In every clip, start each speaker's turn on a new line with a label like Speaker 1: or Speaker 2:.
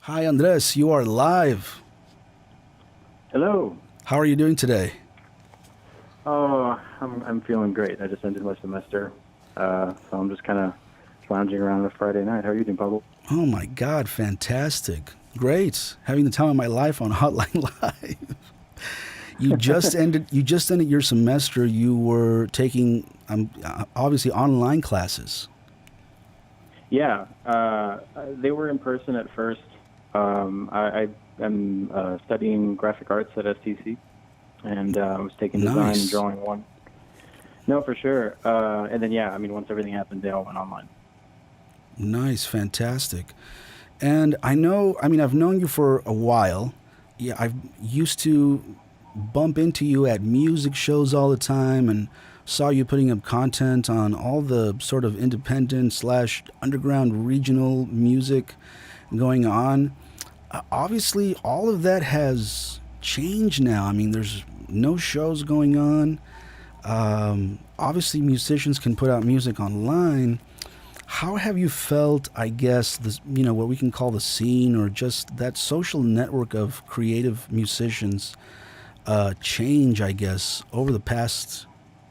Speaker 1: Hi, Andres. You are live.
Speaker 2: Hello.
Speaker 1: How are you doing today?
Speaker 2: Oh, I'm feeling great. I just ended my semester, so I'm just kind of lounging around on a Friday night. How are you doing, Pablo?
Speaker 1: Oh my God, fantastic. Great. Having the time of my life on Hotline Live. You just ended your semester. You were taking obviously online classes.
Speaker 2: Yeah, they were in person at first. I am studying graphic arts at STC, and I was taking design and
Speaker 1: Nice.
Speaker 2: drawing one. No, for sure. And then yeah, I mean, once everything happened, they all went online.
Speaker 1: Nice, fantastic. And I've known you for a while. Yeah, I've used to bump into you at music shows all the time and saw you putting up content on all the sort of independent slash underground regional music going on. Obviously, all of that has changed now. I mean, there's no shows going on. Obviously, musicians can put out music online. How have you felt, I guess, this, what we can call the scene or just that social network of creative musicians change, I guess, over the past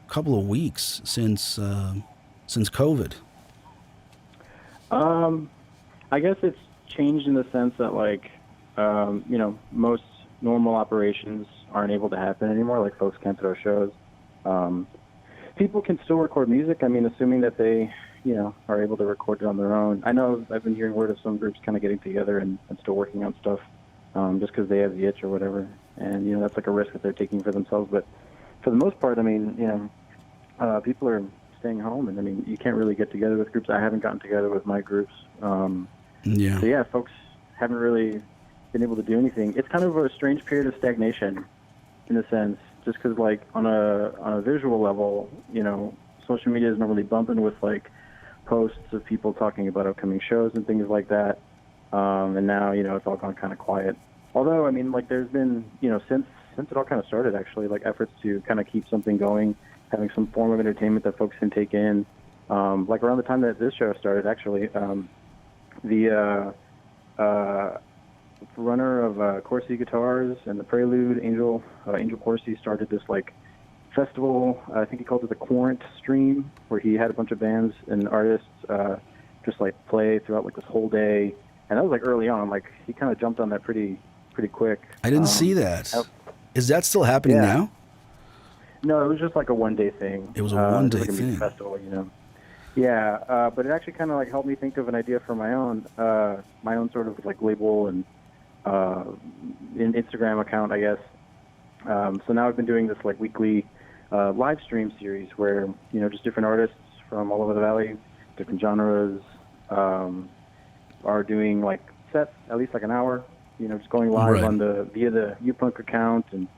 Speaker 1: couple of weeks since COVID?
Speaker 2: Um, I guess it's changed in the sense that most normal operations aren't able to happen anymore. Like folks can't throw shows. Um, People can still record music. I mean, assuming that they, are able to record it on their own. I know I've been hearing word of some groups kind of getting together and still working on stuff, just because they have the itch or whatever. And that's like a risk that they're taking for themselves. But for the most part, I mean, people are staying home, and I mean, you can't really get together with groups. I haven't gotten together with my groups.
Speaker 1: Yeah.
Speaker 2: So yeah, folks haven't really been able to do anything. It's kind of a strange period of stagnation in a sense, just because like on a visual level, social media is normally bumping with like posts of people talking about upcoming shows and things like that. And now it's all gone kind of quiet. Although I mean, like there's been since it all kind of started actually, like efforts to kind of keep something going, having some form of entertainment that folks can take in. Like around the time that this show started, actually, the runner of Corsi Guitars and the Prelude, Angel Corsi, started this like festival. I think he called it the Quarant Stream, where he had a bunch of bands and artists just like play throughout like this whole day. And that was like early on. Like he kind of jumped on that pretty quick.
Speaker 1: I didn't see that.
Speaker 2: I-
Speaker 1: Is that still happening
Speaker 2: yeah,
Speaker 1: now?
Speaker 2: no, it was just like a 1 day thing.
Speaker 1: It was a one
Speaker 2: Just
Speaker 1: day
Speaker 2: like a music
Speaker 1: thing.
Speaker 2: festival. Yeah, but it actually kind of like helped me think of an idea for my own sort of like label and uh, Instagram account, I guess. So now I've been doing this like weekly live stream series where just different artists from all over the valley, different genres, um, are doing like sets, at least like an hour. Just going live
Speaker 1: Right.
Speaker 2: on the via the Upunk account and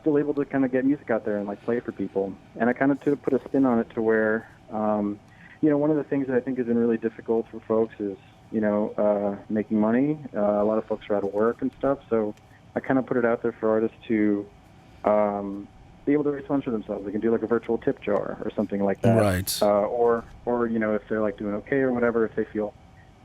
Speaker 2: still able to kind of get music out there and like play for people. And I kind of put a spin on it to where, one of the things that I think has been really difficult for folks is, making money. A lot of folks are out of work and stuff. So I kind of put it out there for artists to be able to raise funds for themselves. They can do like a virtual tip jar or something like that.
Speaker 1: Right.
Speaker 2: Or if they're like doing okay or whatever, if they feel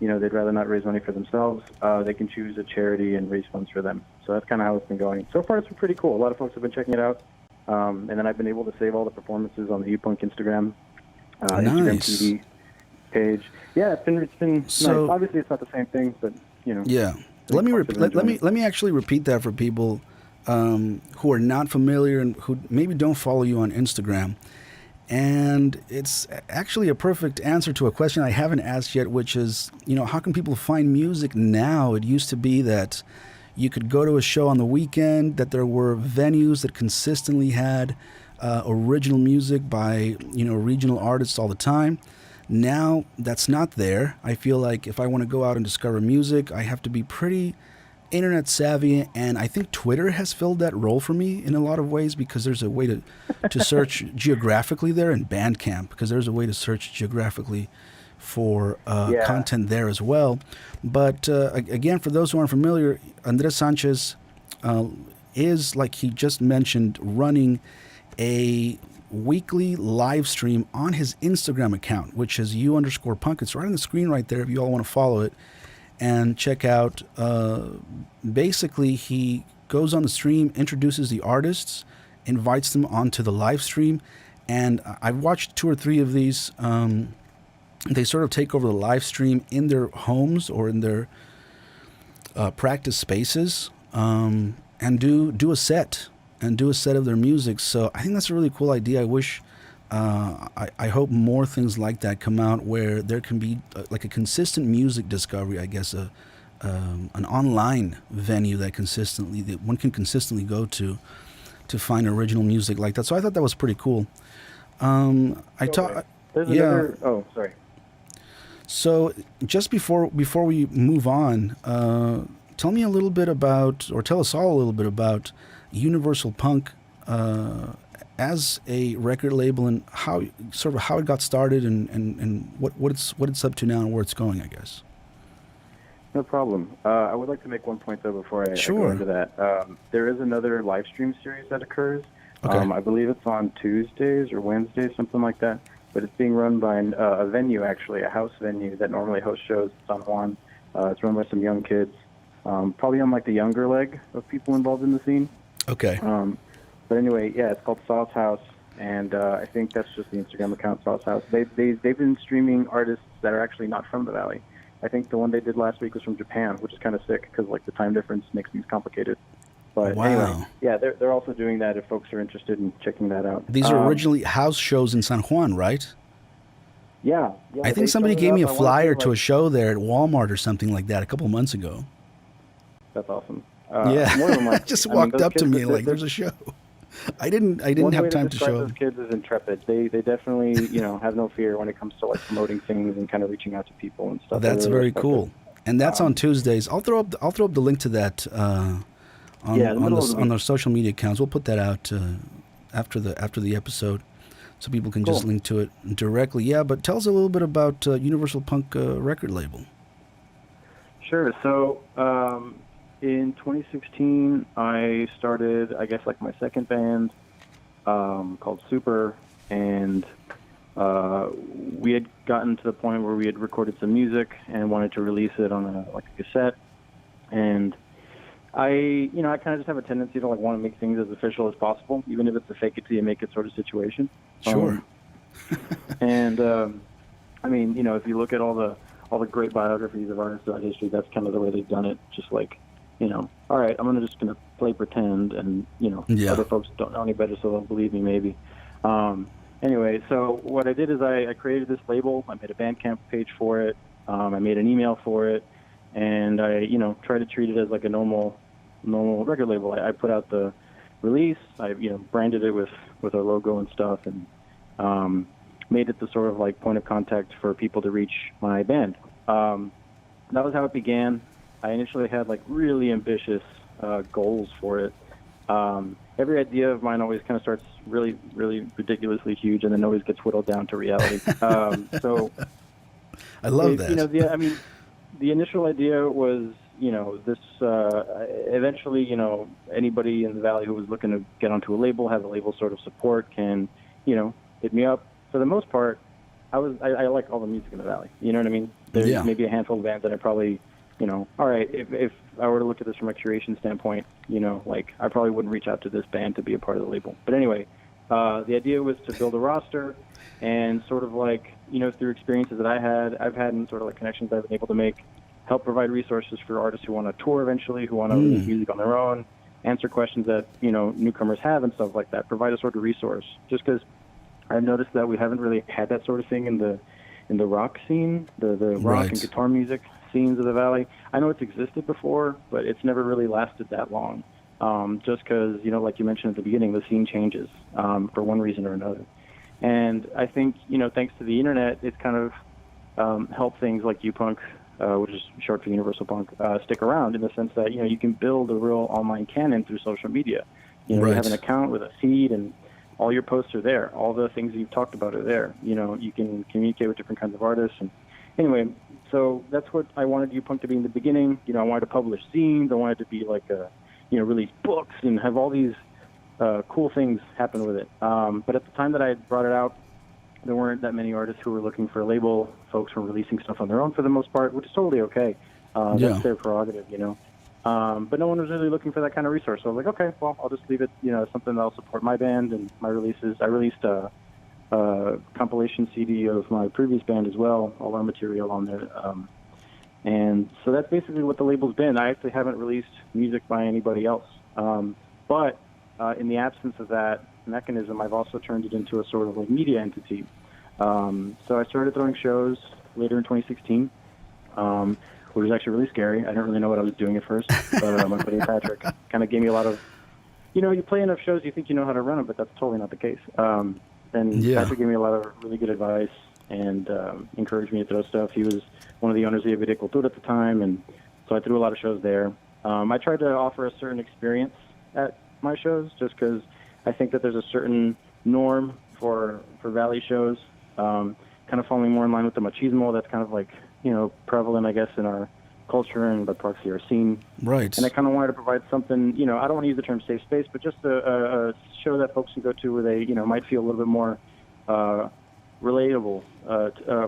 Speaker 2: they'd rather not raise money for themselves, they can choose a charity and raise funds for them. So that's kind of how it's been going. So far, it's been pretty cool. A lot of folks have been checking it out. And then I've been able to save all the performances on the Upunk Instagram
Speaker 1: Nice.
Speaker 2: TV page. Yeah, it's been nice.
Speaker 1: So
Speaker 2: Obviously, it's not the same thing, but
Speaker 1: yeah,
Speaker 2: I think folks have been enjoying it.
Speaker 1: let me actually repeat that for people who are not familiar and who maybe don't follow you on Instagram. And it's actually a perfect answer to a question I haven't asked yet, which is, how can people find music now? It used to be that you could go to a show on the weekend, that there were venues that consistently had original music by, regional artists all the time. Now that's not there. I feel like if I want to go out and discover music, I have to be pretty internet savvy, and I think Twitter has filled that role for me in a lot of ways because there's a way to search geographically there, and Bandcamp because there's a way to search geographically for
Speaker 2: Yeah.
Speaker 1: content there as well. But again, for those who aren't familiar, Andres Sanchez uh, is, like he just mentioned, running a weekly live stream on his Instagram account, which is u underscore punk. It's right on the screen right there if you all want to follow it. and check out. Basically, he goes on the stream, introduces the artists, invites them onto the live stream, and I've watched 2 or 3 of these. They sort of take over the live stream in their homes or in their practice spaces, and do a set of their music. So I think that's a really cool idea. I wish, I hope more things like that come out where there can be like a consistent music discovery. I guess an online venue that one can consistently go to find original music like that. So I thought that was pretty cool.
Speaker 2: There's another. Oh, sorry.
Speaker 1: So just before we move on, tell me a little bit about, or tell us all a little bit about Universal Punk as a record label, and how it got started, and what it's up to now and where it's going, I guess.
Speaker 2: No problem. I would like to make one point though before I
Speaker 1: Sure.
Speaker 2: go into that. There is another live stream series that occurs.
Speaker 1: Okay.
Speaker 2: I believe it's on Tuesdays or Wednesdays, something like that. But it's being run by a venue, actually, a house venue that normally hosts shows in San Juan. It's run by some young kids, probably on like the younger leg of people involved in the scene.
Speaker 1: Okay.
Speaker 2: But anyway, yeah, it's called Sauce House, and I think that's just the Instagram account, Sauce House. They've been streaming artists that are actually not from the Valley. I think the one they did last week was from Japan, which is kind of sick because like the time difference makes things complicated. But
Speaker 1: Wow.
Speaker 2: anyway, yeah, they're also doing that if folks are interested in checking that out.
Speaker 1: These are originally house shows in San Juan, right?
Speaker 2: Yeah.
Speaker 1: I think somebody gave me a flyer to a show there at Walmart or something like that a couple of months ago.
Speaker 2: That's awesome.
Speaker 1: Yeah,
Speaker 2: More than like,
Speaker 1: just
Speaker 2: I mean,
Speaker 1: walked
Speaker 2: those
Speaker 1: up to
Speaker 2: kids,
Speaker 1: me like, "There's a show." I didn't have time to show.
Speaker 2: Those kids is intrepid. They definitely have no fear when it comes to like promoting things and kind of reaching out to people and stuff.
Speaker 1: That's
Speaker 2: really
Speaker 1: very cool. And that's on Tuesdays. I'll throw up the link to that on our social media accounts. We'll put that out after the episode, so people can just link to it directly. Yeah, but tell us a little bit about Universal Punk record label.
Speaker 2: Sure. So in 2016, I started, I guess, like my second band called Super, and we had gotten to the point where we had recorded some music and wanted to release it on a cassette. And I kind of just have a tendency to like want to make things as official as possible, even if it's a fake it till you make it sort of situation.
Speaker 1: Sure.
Speaker 2: And I mean, if you look at all the great biographies of artists throughout history, that's kind of the way they've done it. Just like, all right, I'm just gonna play pretend, and other folks don't know any better, so they'll believe me maybe. Anyway, so what I did is I created this label. I made a Bandcamp page for it. I made an email for it, and I tried to treat it as like a normal record label. I put out the release. I branded it with our logo and stuff, and made it the sort of like point of contact for people to reach my band. That was how it began. I initially had like really ambitious goals for it. Every idea of mine always kind of starts really, really ridiculously huge, and then always gets whittled down to reality. So
Speaker 1: I love that.
Speaker 2: The initial idea was, this eventually, anybody in the Valley who was looking to get onto a label, have a label sort of support, can, hit me up. For the most part, I like all the music in the Valley. You know what I mean? There's maybe a handful of bands that I probably, all right, if I were to look at this from a curation standpoint, like I probably wouldn't reach out to this band to be a part of the label. But anyway, the idea was to build a roster and sort of like, through experiences that I've had and sort of like connections I've been able to make, help provide resources for artists who want to tour eventually, who want to release music on their own, answer questions that, newcomers have and stuff like that, provide a sort of resource. Just because I've noticed that we haven't really had that sort of thing in the rock scene, the rock and guitar music scenes of the Valley. I know it's existed before, but it's never really lasted that long. Just because, like you mentioned at the beginning, the scene changes for one reason or another. And I think, thanks to the internet, it's kind of helped things like UPunk, which is short for Universal Punk, stick around in the sense that, you can build a real online canon through social media. You have an account with a feed, and all your posts are there. All the things you've talked about are there. You can communicate with different kinds of artists. And anyway, so that's what I wanted UPunk to be in the beginning. I wanted to publish zines. I wanted to be like release books and have all these cool things happen with it. But at the time that I brought it out, there weren't that many artists who were looking for a label. Folks were releasing stuff on their own for the most part, which is totally okay.
Speaker 1: Yeah.
Speaker 2: That's their prerogative, But no one was really looking for that kind of resource. So I was like, okay, well, I'll just leave it, something that'll support my band and my releases. I released a compilation CD of my previous band as well, all our material on there. And so that's basically what the label's been. I actually haven't released music by anybody else. But in the absence of that mechanism, I've also turned it into a sort of like media entity. So I started throwing shows later in 2016, which was actually really scary. I didn't really know what I was doing at first. But my buddy Patrick kind of gave me a lot of, you play enough shows, you think you know how to run them, but that's totally not the case. And
Speaker 1: Yeah.
Speaker 2: Patrick gave me a lot of really good advice and encouraged me to throw stuff. He was one of the owners of Vida Cultura at the time, and so I threw a lot of shows there. I tried to offer a certain experience at my shows just because I think that there's a certain norm for Valley shows, kind of falling more in line with the machismo that's kind of like, prevalent, I guess, in our culture and by proxy our scene.
Speaker 1: Right.
Speaker 2: And I kind of wanted to provide something, I don't want to use the term safe space, but just a show that folks can go to where they, might feel a little bit more relatable,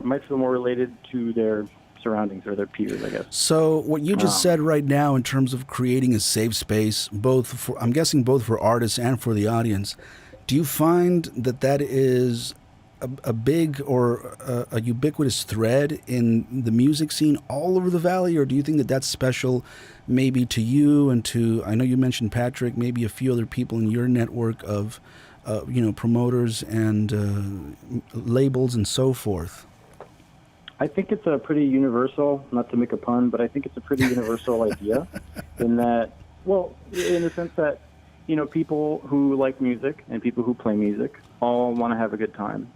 Speaker 2: might feel more related to their surroundings or their peers, I guess.
Speaker 1: So what you just said right now in terms of creating a safe space, I'm guessing both for artists and for the audience, do you find that is a big or a ubiquitous thread in the music scene all over the Valley, or do you think that that's special maybe to you and to, I know you mentioned Patrick, maybe a few other people in your network of, promoters and labels and so forth?
Speaker 2: I think it's a pretty universal, not to make a pun, but I think it's a pretty universal idea in that, well, in the sense that, people who like music and people who play music all want to have a good time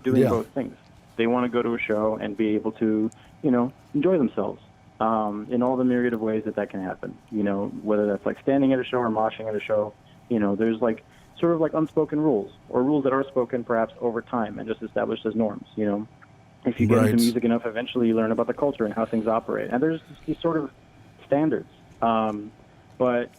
Speaker 2: doing both things. They want to go to a show and be able to, enjoy themselves in all the myriad of ways that can happen, whether that's like standing at a show or moshing at a show. There's like sort of like unspoken rules or rules that are spoken perhaps over time and just established as norms, If you get into music enough, eventually you learn about the culture and how things operate. And there's these sort of standards. But,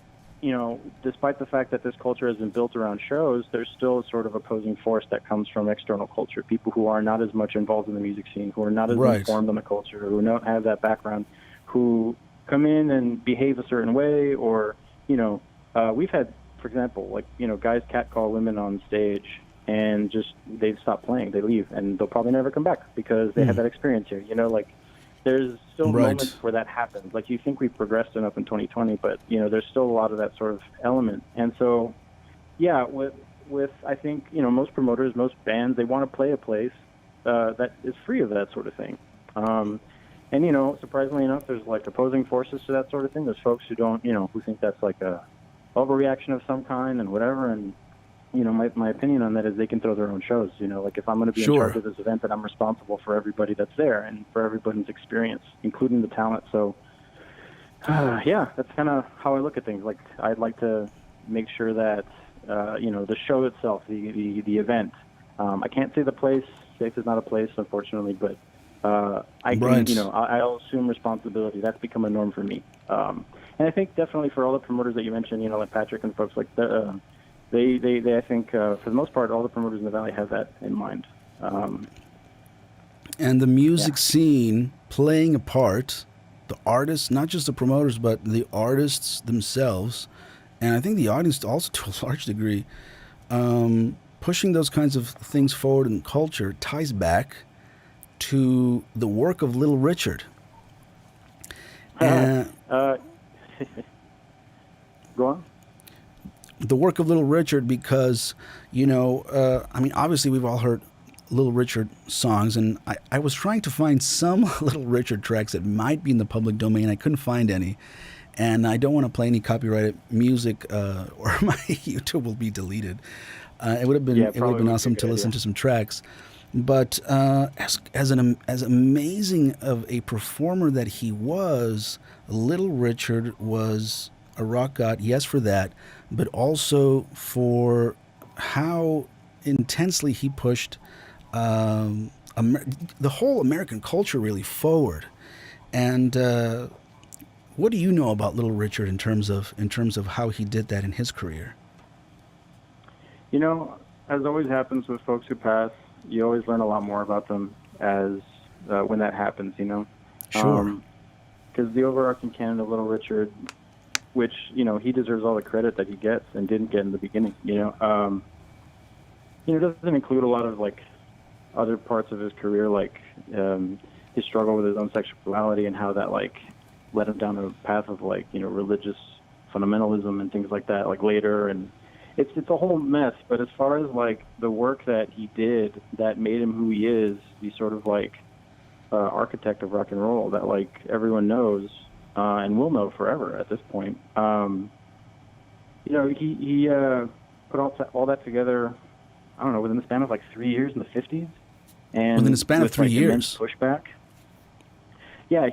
Speaker 2: despite the fact that this culture has been built around shows, there's still a sort of opposing force that comes from external culture. People who are not as much involved in the music scene, who are not as informed on the culture, who don't have that background, who come in and behave a certain way or, we've had, for example, like, guys catcall women on stage and just they stop playing, they leave, and they'll probably never come back because they had that experience here. There's still moments where that happens. Like, you think we've progressed enough in 2020, but there's still a lot of that sort of element. And so, yeah, with I think most promoters, most bands, they want to play a place that is free of that sort of thing. And surprisingly enough, there's like opposing forces to that sort of thing. There's folks who don't, who think that's like a overreaction of some kind and whatever. And my opinion on that is they can throw their own shows. Like if I'm going to be in charge of this event, then I'm responsible for everybody that's there and for everybody's experience, including the talent. So, yeah, that's kind of how I look at things. Like, I'd like to make sure that, the show itself, the event, I can't say the place. Safe is not a place, unfortunately, but I can, I'll assume responsibility. That's become a norm for me. And I think definitely for all the promoters that you mentioned, like Patrick and folks like that, They I think, for the most part, all the promoters in the Valley have that in mind.
Speaker 1: And the music scene playing a part, the artists, not just the promoters, but the artists themselves, and I think the audience also to a large degree, pushing those kinds of things forward in culture ties back to the work of Little Richard.
Speaker 2: Go on.
Speaker 1: The work of Little Richard, because, obviously we've all heard Little Richard songs, and I was trying to find some Little Richard tracks that might be in the public domain. I couldn't find any, and I don't want to play any copyrighted music, or my YouTube will be deleted. It would have been awesome to listen to some tracks, but as amazing of a performer that he was, Little Richard was a rock god, yes, for that, but also for how intensely he pushed the whole American culture really forward. And what do you know about Little Richard in terms of how he did that in his career?
Speaker 2: As always happens with folks who pass, you always learn a lot more about them as when that happens.
Speaker 1: Sure.
Speaker 2: because the overarching canon of Little Richard, which, you know, he deserves all the credit that he gets and didn't get in the beginning, it doesn't include a lot of, like, other parts of his career, like his struggle with his own sexuality and how that, like, led him down a path of, like, religious fundamentalism and things like that, like, later. And it's a whole mess. But as far as, like, the work that he did that made him who he is, the sort of, like, architect of rock and roll that, like, everyone knows and will know forever at this point. He put all that together, I don't know, within the span of, like, 3 years in the 50s. And
Speaker 1: within the span of 3
Speaker 2: like,
Speaker 1: years?
Speaker 2: Immense pushback. Yeah,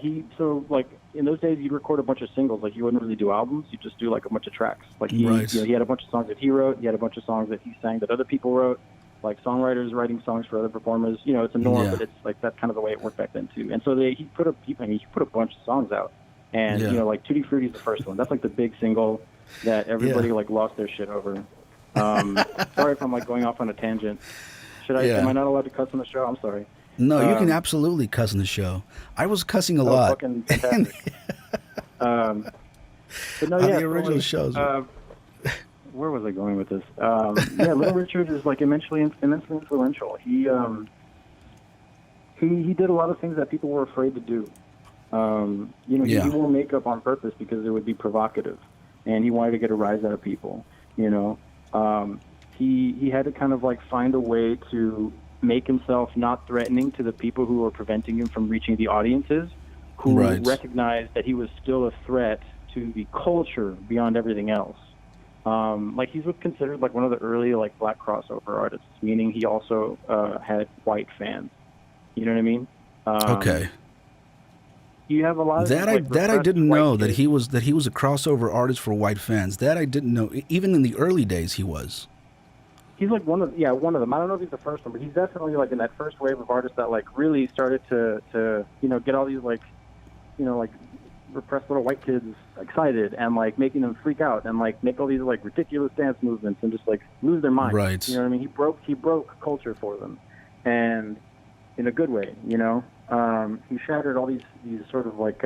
Speaker 2: like, in those days, you'd record a bunch of singles. Like, you wouldn't really do albums. You'd just do, like, a bunch of tracks. Like, he had a bunch of songs that he wrote. He had a bunch of songs that he sang that other people wrote, like songwriters writing songs for other performers. It's a norm, but it's, like, that's kind of the way it worked back then, too. And so he put a bunch of songs out. And, like, Tutti Frutti's the first one. That's, like, the big single that everybody, like, lost their shit over. Sorry if I'm, like, going off on a tangent. Am I not allowed to cuss on the show? I'm sorry.
Speaker 1: No, you can absolutely cuss on the show. I was cussing a lot.
Speaker 2: Fucking fantastic. But no,
Speaker 1: on the original shows.
Speaker 2: Where was I going with this? Little Richard is, like, immensely influential. He did a lot of things that people were afraid to do. He wore makeup on purpose because it would be provocative, and he wanted to get a rise out of people. He had to kind of, like, find a way to make himself not threatening to the people who were preventing him from reaching the audiences, who recognized that he was still a threat to the culture beyond everything else. Like, he's considered, like, one of the early, like, black crossover artists, meaning he also had white fans. You know what I mean?
Speaker 1: Okay.
Speaker 2: You have a lot of
Speaker 1: that I didn't know that he was a crossover artist for white fans. That I didn't know. Even in the early days, he was.
Speaker 2: He's, like, one of them. I don't know if he's the first one, but he's definitely, like, in that first wave of artists that, like, really started to get all these, like, like, repressed little white kids excited and, like, making them freak out and, like, make all these, like, ridiculous dance movements and just, like, lose their minds.
Speaker 1: Right.
Speaker 2: You know what I mean? He broke culture for them, and in a good way. He shattered all these sort of, like,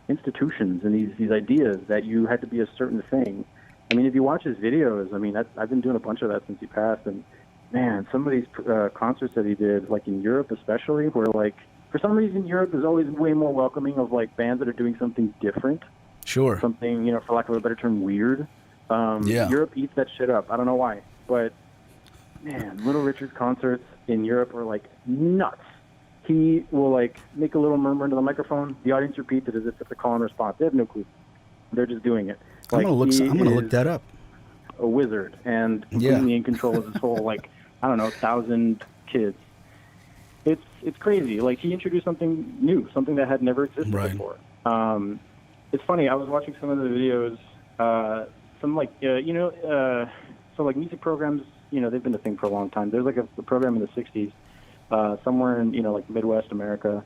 Speaker 2: institutions and these ideas that you had to be a certain thing. I mean, if you watch his videos, I mean, I've been doing a bunch of that since he passed, and, man, some of these concerts that he did, like, in Europe especially, where, like, for some reason Europe is always way more welcoming of, like, bands that are doing something different.
Speaker 1: Sure.
Speaker 2: Something, for lack of a better term, weird. Europe eats that shit up. I don't know why, but, man, Little Richard's concerts in Europe are, like, nuts. He will, like, make a little murmur into the microphone. The audience repeats it as if it's a call and response. They have no clue. They're just doing it. Like,
Speaker 1: I'm gonna look that up.
Speaker 2: A wizard and completely in control of his whole, like, I don't know, 1,000 kids. It's crazy. Like, he introduced something new, something that had never existed before. It's funny. I was watching some of the videos. So, like, music programs. They've been a thing for a long time. There's, like, a program in the '60s, somewhere in like, Midwest America.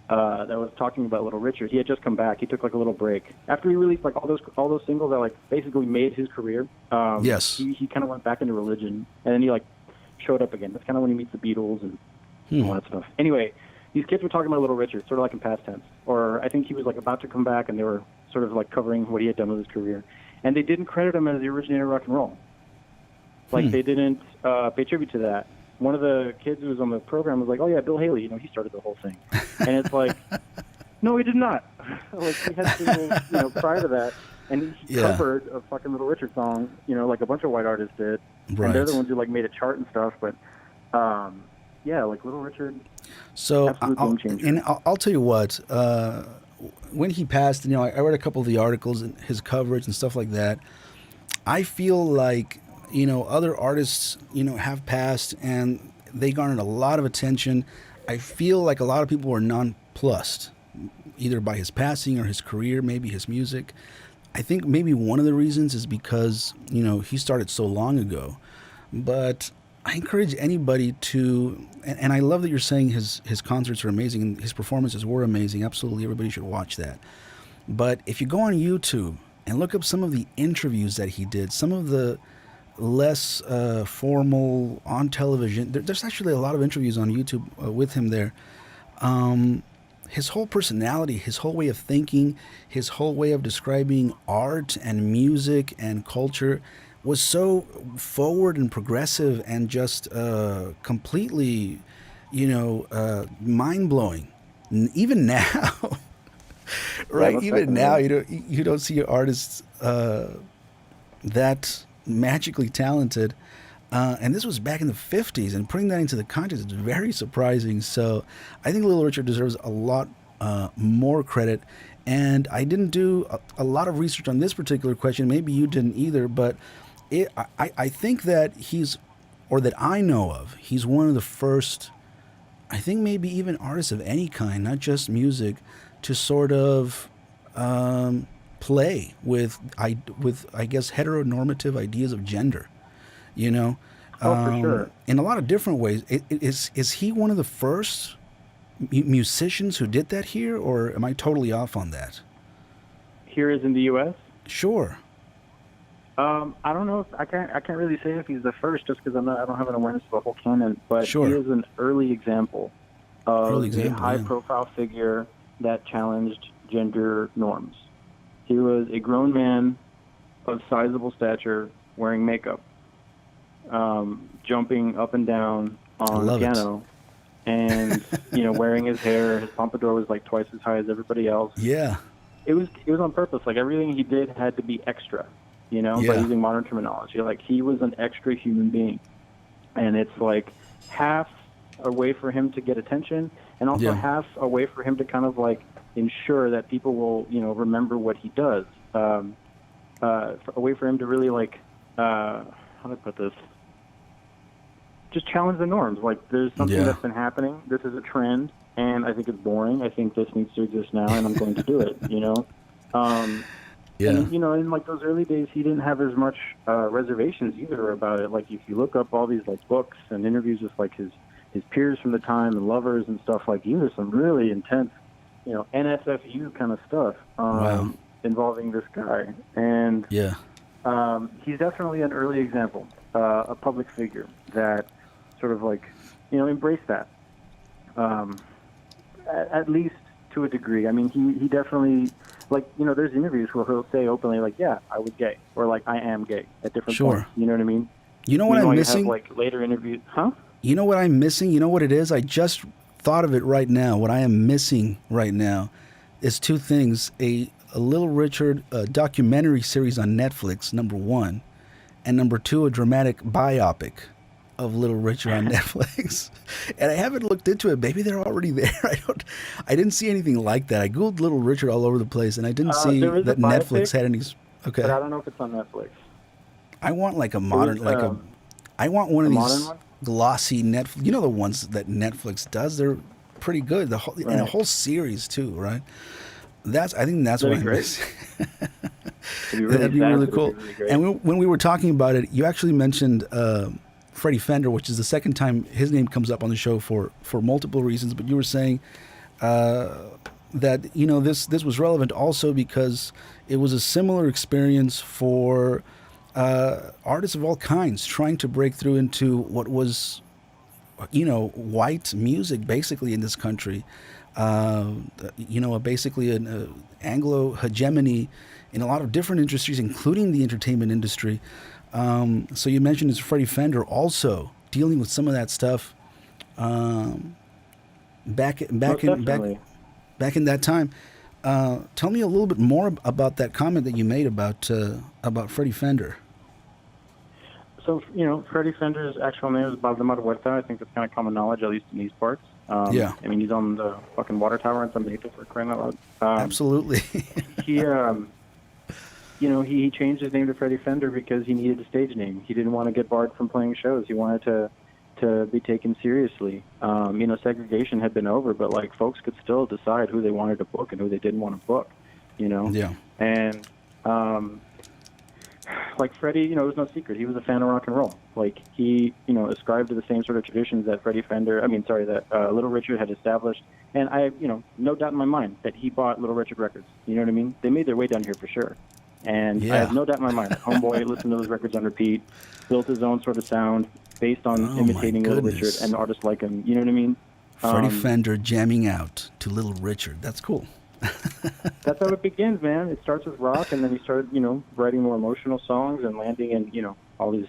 Speaker 2: That was talking about Little Richard. He had just come back. He took, like, a little break after he released, like, all those singles that, like, basically made his career.
Speaker 1: Yes.
Speaker 2: He kind of went back into religion, and then he, like, showed up again. That's kind of when he meets the Beatles and all that stuff. Anyway, these kids were talking about Little Richard, sort of like in past tense, or I think he was, like, about to come back, and they were sort of, like, covering what he had done with his career, and they didn't credit him as the originator of rock and roll. Like, they didn't pay tribute to that. One of the kids who was on the program was like, "Oh yeah, Bill Haley, he started the whole thing," and it's like, no, he did not. Like, he had singles, prior to that, and he covered a fucking Little Richard song, like a bunch of white artists did, and they're the ones who, like, made a chart and stuff. But like, Little Richard, absolute game changer.
Speaker 1: I'll tell you what, when he passed, I read a couple of the articles and his coverage and stuff like that. I feel like, other artists, have passed and they garnered a lot of attention. I feel like a lot of people were nonplussed, either by his passing or his career, maybe his music. I think maybe one of the reasons is because, he started so long ago. But I encourage anybody to, and I love that you're saying his concerts are amazing and his performances were amazing. Absolutely, everybody should watch that. But if you go on YouTube and look up some of the interviews that he did, some of the less formal on television. There's actually a lot of interviews on YouTube with him there. his whole personality, his whole way of thinking, his whole way of describing art and music and culture was so forward and progressive and just completely, mind blowing. Even now,
Speaker 2: Yeah,
Speaker 1: right?
Speaker 2: most
Speaker 1: Even now,
Speaker 2: definitely.
Speaker 1: you don't see artists that magically talented. And this was back in the 50s, and putting that into the context is very surprising. So I think Little Richard deserves a lot more credit. And I didn't do a lot of research on this particular question. Maybe you didn't either, but I think that or that I know of, he's one of the first, I think maybe even artists of any kind, not just music, to sort of play with I guess heteronormative ideas of gender, you know,
Speaker 2: Oh, for sure.
Speaker 1: in a lot of different ways. Is he one of the first musicians who did that here, or am I totally off on that?
Speaker 2: Here is in the U.S.
Speaker 1: Sure,
Speaker 2: I don't know if I can't really say if he's the first, just because I don't have an awareness of the whole canon. But he
Speaker 1: sure.
Speaker 2: is an early example of
Speaker 1: Early
Speaker 2: a
Speaker 1: example, yeah.
Speaker 2: high-profile figure that challenged gender norms. He was a grown man of sizable stature, wearing makeup, jumping up and down
Speaker 1: I
Speaker 2: on a
Speaker 1: love it.
Speaker 2: piano, and wearing his hair. His pompadour was like twice as high as everybody else.
Speaker 1: Yeah,
Speaker 2: It was on purpose. Like everything he did had to be extra, by
Speaker 1: yeah,
Speaker 2: using modern terminology. Like he was an extra human being, and it's like half a way for him to get attention, and also
Speaker 1: yeah.
Speaker 2: half a way for him to kind of like ensure that people will remember what he does. A way for him to really like how do I put this? Just challenge the norms. Like there's something
Speaker 1: Yeah.
Speaker 2: that's been happening. This is a trend, and I think it's boring. I think this needs to exist now, and I'm going to do it. Um,
Speaker 1: Yeah.
Speaker 2: and in like those early days, he didn't have as much reservations either about it. Like if you look up all these like books and interviews with like his peers from the time and lovers and stuff, like these are some really intense, NSFU kind of stuff
Speaker 1: Wow.
Speaker 2: involving this guy. And
Speaker 1: Yeah.
Speaker 2: he's definitely an early example, a public figure that sort of like, embraced that, um, at least to a degree. I mean, he definitely, like, there's interviews where he'll say openly, like, yeah, I was gay, or like, I am gay at different
Speaker 1: Sure.
Speaker 2: points. You know what I mean?
Speaker 1: You know what I'm
Speaker 2: Meanwhile, you have
Speaker 1: missing?
Speaker 2: like later interviews, huh?
Speaker 1: You know what I'm missing? You know what it is? I just thought of it right now. What I am missing right now is two things: a Little Richard documentary series on Netflix, number one, and number two, a dramatic biopic of Little Richard on Netflix. And I haven't looked into it. Maybe they're already there. I didn't see anything like that. I googled Little Richard all over the place, and I didn't see
Speaker 2: There is a
Speaker 1: that Netflix
Speaker 2: biopic,
Speaker 1: had any.
Speaker 2: but
Speaker 1: Okay,
Speaker 2: I don't know if it's on Netflix.
Speaker 1: I want like a
Speaker 2: It was
Speaker 1: modern, I want one
Speaker 2: a
Speaker 1: of
Speaker 2: modern
Speaker 1: these
Speaker 2: one,
Speaker 1: glossy Netflix. You know the ones that Netflix does. They're pretty good. And a
Speaker 2: right?
Speaker 1: whole series too, right? I think that's what
Speaker 2: That'd
Speaker 1: I
Speaker 2: be great.
Speaker 1: miss.
Speaker 2: It'd be really
Speaker 1: That'd be
Speaker 2: sad,
Speaker 1: really
Speaker 2: but it'd
Speaker 1: cool.
Speaker 2: be really great.
Speaker 1: And when we were talking about it, you actually mentioned Freddie Fender, which is the second time his name comes up on the show for multiple reasons. But you were saying that this was relevant also because it was a similar experience for artists of all kinds trying to break through into what was white music basically in this country. Basically an Anglo hegemony in a lot of different industries, including the entertainment industry. So you mentioned it's Freddie Fender also dealing with some of that stuff back
Speaker 2: Most
Speaker 1: back in back
Speaker 2: definitely.
Speaker 1: back in that time. Tell me a little bit more about that comment that you made about Freddie Fender.
Speaker 2: So, Freddy Fender's actual name is Valdemar Huerta. I think that's kind of common knowledge, at least in these parts.
Speaker 1: Yeah,
Speaker 2: I mean, he's on the fucking water tower and somebody hit it for crying out loud.
Speaker 1: absolutely.
Speaker 2: He, he changed his name to Freddy Fender because he needed a stage name. He didn't want to get barred from playing shows. He wanted to be taken seriously. Segregation had been over, but like folks could still decide who they wanted to book and who they didn't want to book.
Speaker 1: Yeah,
Speaker 2: And like Freddie, it was no secret. He was a fan of rock and roll. Like he, ascribed to the same sort of traditions that that Little Richard had established. And I, no doubt in my mind that he bought Little Richard records. You know what I mean? They made their way down here for sure. And I
Speaker 1: yeah.
Speaker 2: have no doubt in my mind that Homeboy listened to those records on repeat, built his own sort of sound based on
Speaker 1: Oh my
Speaker 2: imitating Little Richard
Speaker 1: goodness.
Speaker 2: and artists like him. You know what I mean?
Speaker 1: Freddie Fender jamming out to Little Richard. That's cool.
Speaker 2: That's how it begins, man. It starts with rock, and then he started, writing more emotional songs and landing in, all these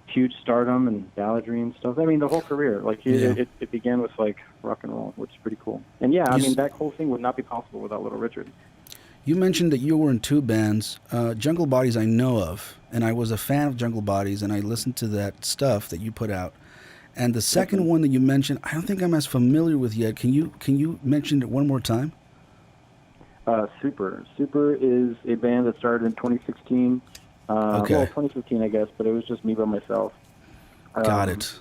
Speaker 2: huge stardom and balladry and stuff. I mean, the whole career, like it began with like rock and roll, which is pretty cool. And yeah, I mean, that whole thing would not be possible without Little Richard.
Speaker 1: You mentioned that you were in two bands. Jungle Bodies I know of, and I was a fan of Jungle Bodies, and I listened to that stuff that you put out. And the second one that you mentioned, I don't think I'm as familiar with yet. Can you mention it one more time?
Speaker 2: Super. Super is a band that started in 2016.
Speaker 1: Okay.
Speaker 2: Well, 2015, I guess, but it was just me by myself.
Speaker 1: Got it.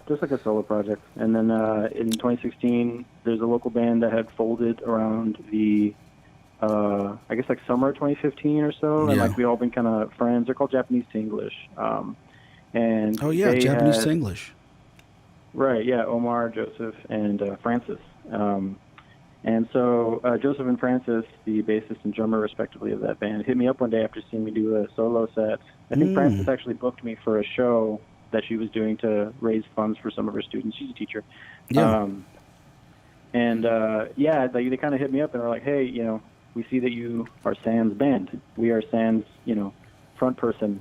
Speaker 2: Just like a solo project. And then in 2016, there's a local band that had folded around the, I guess, like summer 2015 or so. And like we all been kind of friends. They're called Japanese to English. And
Speaker 1: oh, yeah, Japanese to English.
Speaker 2: Right, yeah, Omar, Joseph, and Francis. And so Joseph and Francis, the bassist and drummer, respectively, of that band, hit me up one day after seeing me do a solo set. I think Francis actually booked me for a show that she was doing to raise funds for some of her students. She's a teacher.
Speaker 1: Yeah.
Speaker 2: They kind of hit me up and were like, hey, we see that you are Sam's band. We are Sam's, front person.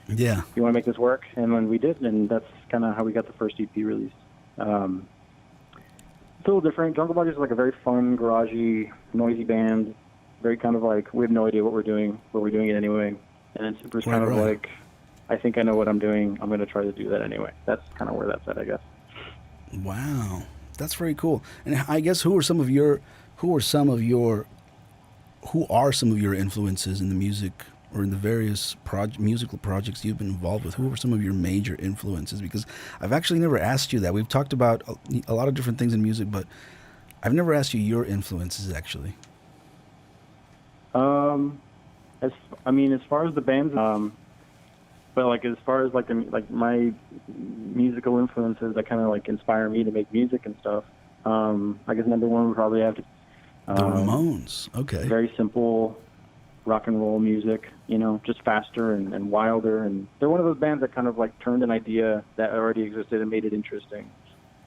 Speaker 1: Yeah.
Speaker 2: You want to make this work? And then we did, and that's kind of how we got the first EP released. It's a little different. Jungle Bodies is like a very fun, garagey, noisy band. Very kind of like, we have no idea what we're doing, but we're doing it anyway. And then Super's kind of like, I think I know what I'm doing. I'm going to try to do that anyway. That's kind of where that's at, I guess.
Speaker 1: Wow. That's very cool. And I guess who are some of your influences in the music or in the various musical projects you've been involved with? Who are some of your major influences? Because I've actually never asked you that. We've talked about a lot of different things in music, but I've never asked you your influences, actually.
Speaker 2: As far as the bands, but like as far as like my musical influences that kind of like inspire me to make music and stuff, I guess number one would probably have to
Speaker 1: the Ramones. Okay.
Speaker 2: Very simple rock and roll music, just faster and wilder. And they're one of those bands that kind of like turned an idea that already existed and made it interesting.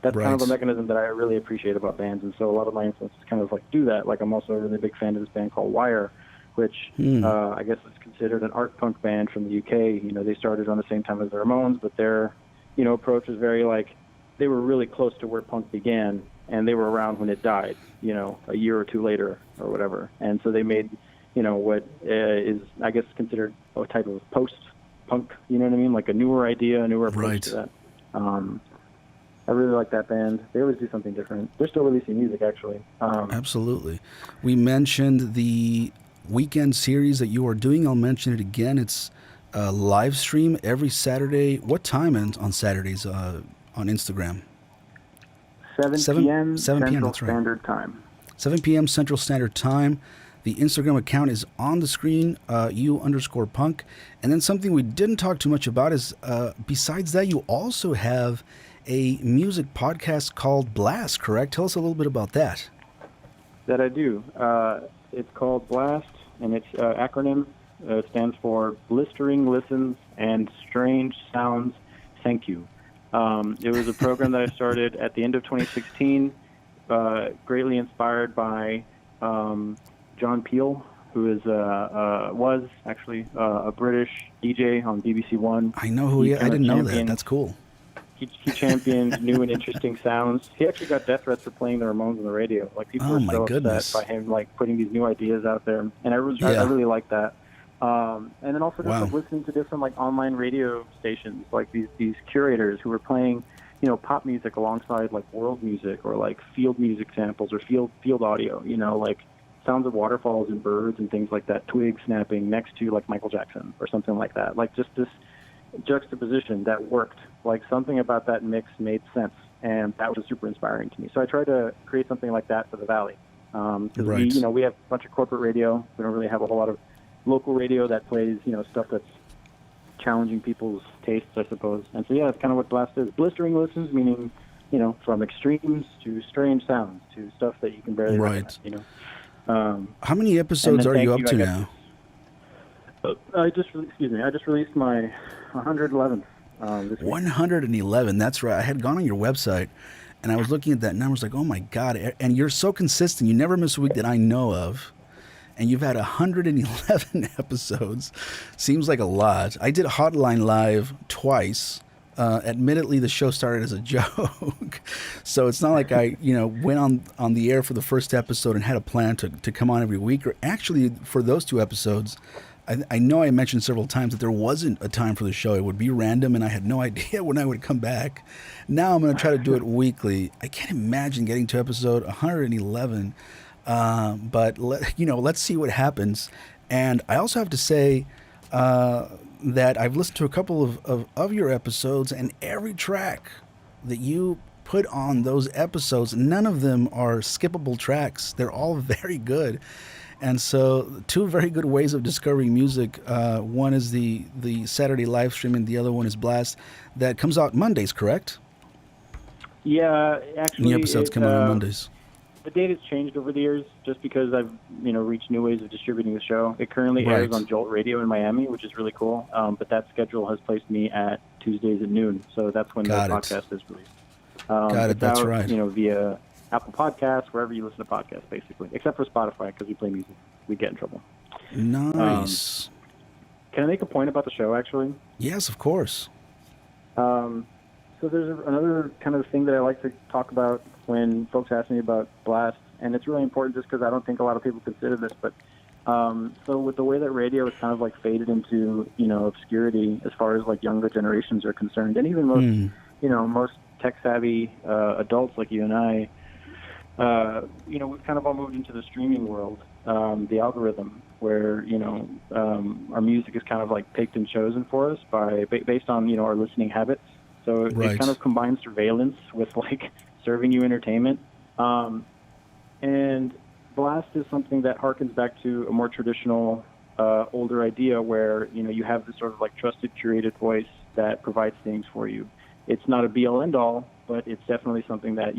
Speaker 2: That's kind of a mechanism that I really appreciate about bands. And so a lot of my influences kind of like do that. Like I'm also a really big fan of this band called Wire, which I guess is considered an art punk band from the UK. They started around the same time as the Ramones, but their, approach was very like, they were really close to where punk began, and they were around when it died, a year or two later or whatever. And so they made, what is, I guess, considered a type of post-punk, you know what I mean? Like a newer idea, a newer approach to that. I really like that band. They always do something different. They're still releasing music, actually.
Speaker 1: Absolutely. We mentioned the weekend series that you are doing. I'll mention it again. It's a live stream every Saturday. What time on Saturdays on Instagram?
Speaker 2: 7 p.m.
Speaker 1: 7 p.m.
Speaker 2: Central Standard Time.
Speaker 1: 7 p.m. Central Standard Time. The Instagram account is on the screen, _punk. And then something we didn't talk too much about is, besides that, you also have a music podcast called Blast, correct? Tell us a little bit about that.
Speaker 2: That I do. It's called Blast, and its acronym stands for Blistering Listens and Strange Sounds. Thank you. It was a program that I started at the end of 2016, greatly inspired by John Peel, who was actually a British DJ on BBC One.
Speaker 1: I know who he is. I didn't know that. That's cool.
Speaker 2: He championed new and interesting sounds. He actually got death threats for playing the Ramones on the radio. Like people were so upset by him like putting these new ideas out there, and I really like that. And then also just like listening to different like online radio stations, like these curators who were playing, pop music alongside like world music or like field music samples or field audio, like sounds of waterfalls and birds and things like that, twigs snapping next to like Michael Jackson or something like that. Like just this juxtaposition that worked. Like something about that mix made sense, and that was super inspiring to me. So I tried to create something like that for the Valley, because we have a bunch of corporate radio. We don't really have a whole lot of local radio that plays stuff that's challenging people's tastes, I suppose. And so that's kind of what Blast is. Blistering listens, meaning from extremes to strange sounds to stuff that you can barely recognize.
Speaker 1: How many episodes are you up to now?
Speaker 2: I just released my 111th.
Speaker 1: 111. That's right. I had gone on your website, and I was looking at that number. I was like, oh my God. And you're so consistent. You never miss a week that I know of. And you've had 111 episodes. Seems like a lot. I did Hotline Live twice. Admittedly, the show started as a joke, so it's not like I, went on the air for the first episode and had a plan to come on every week. Or actually, for those two episodes, I know I mentioned several times that there wasn't a time for the show. It would be random, and I had no idea when I would come back. Now I'm going to try to do it weekly. I can't imagine getting to episode 111, but let's see what happens. And I also have to say. That I've listened to a couple of your episodes, and every track that you put on those episodes, none of them are skippable tracks. They're all very good. And so two very good ways of discovering music. One is the Saturday live stream, and the other one is Blast. That comes out Mondays, correct?
Speaker 2: Yeah, actually.
Speaker 1: The episodes come out on Mondays.
Speaker 2: The date has changed over the years just because I've, reached new ways of distributing the show. It currently airs on Jolt Radio in Miami, which is really cool. But that schedule has placed me at Tuesdays at noon. So that's when the podcast is released.
Speaker 1: Got it. That's right.
Speaker 2: Via Apple Podcasts, wherever you listen to podcasts, basically. Except for Spotify, because we play music. We get in trouble.
Speaker 1: Nice.
Speaker 2: Can I make a point about the show, actually?
Speaker 1: Yes, of course.
Speaker 2: So there's another kind of thing that I like to talk about when folks ask me about Blast, and it's really important just because I don't think a lot of people consider this, but so with the way that radio is kind of like faded into, obscurity as far as like younger generations are concerned, and even most tech-savvy adults like you and I, we've kind of all moved into the streaming world, the algorithm, where, our music is kind of like picked and chosen for us based on, our listening habits. So it kind of combines surveillance with like serving you entertainment. And Blast is something that harkens back to a more traditional, older idea where, you have this sort of like trusted, curated voice that provides things for you. It's not a be-all, end-all, but it's definitely something that,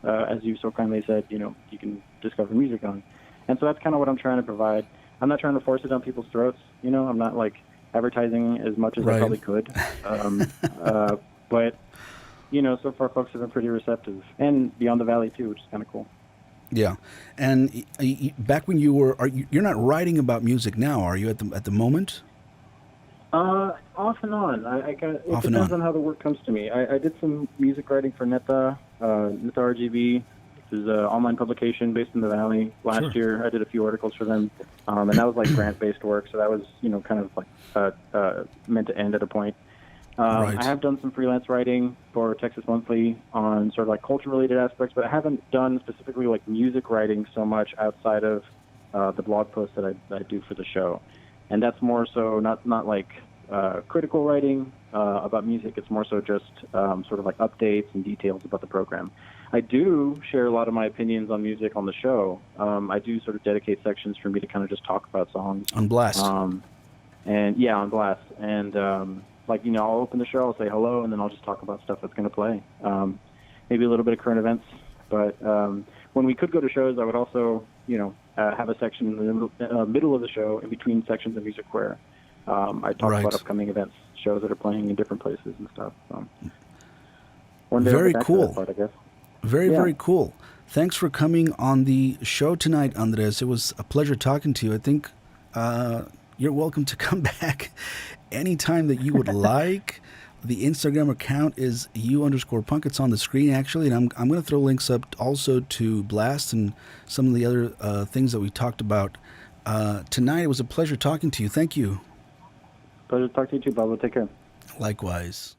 Speaker 2: as you so kindly said, you can discover music on. And so that's kind of what I'm trying to provide. I'm not trying to force it down people's throats. I'm not like advertising as much as I probably could. But, so far folks have been pretty receptive, and Beyond the Valley too, which is kind of cool.
Speaker 1: Yeah, and back when you're not writing about music now, are you at the moment?
Speaker 2: Off and on. It depends on how the work comes to me. I did some music writing for Neta RGV, which is an online publication based in the Valley. Last year, I did a few articles for them, and that was like grant-based work, so that was kind of like meant to end at a point. I have done some freelance writing for Texas Monthly on sort of like culture-related aspects, but I haven't done specifically like music writing so much outside of the blog posts that I do for the show. And that's more so not like critical writing about music. It's more so just sort of like updates and details about the program. I do share a lot of my opinions on music on the show. I do sort of dedicate sections for me to kind of just talk about songs.
Speaker 1: On Blast.
Speaker 2: On Blast. And I'll open the show, I'll say hello, and then I'll just talk about stuff that's going to play. Maybe a little bit of current events. But when we could go to shows, I would also, have a section in the middle of the show in between sections of music where I talk about upcoming events, shows that are playing in different places and stuff. So one day
Speaker 1: very
Speaker 2: I'll get back
Speaker 1: cool.
Speaker 2: to that part, I guess.
Speaker 1: Very cool. Thanks for coming on the show tonight, Andres. It was a pleasure talking to you. I think you're welcome to come back anytime that you would like. The Instagram account is _punk. It's on the screen, actually, and I'm going to throw links up also to Blast and some of the other things that we talked about tonight. It was a pleasure talking to you. Thank you.
Speaker 2: Pleasure to talk to you too, Pablo. Take care.
Speaker 1: Likewise.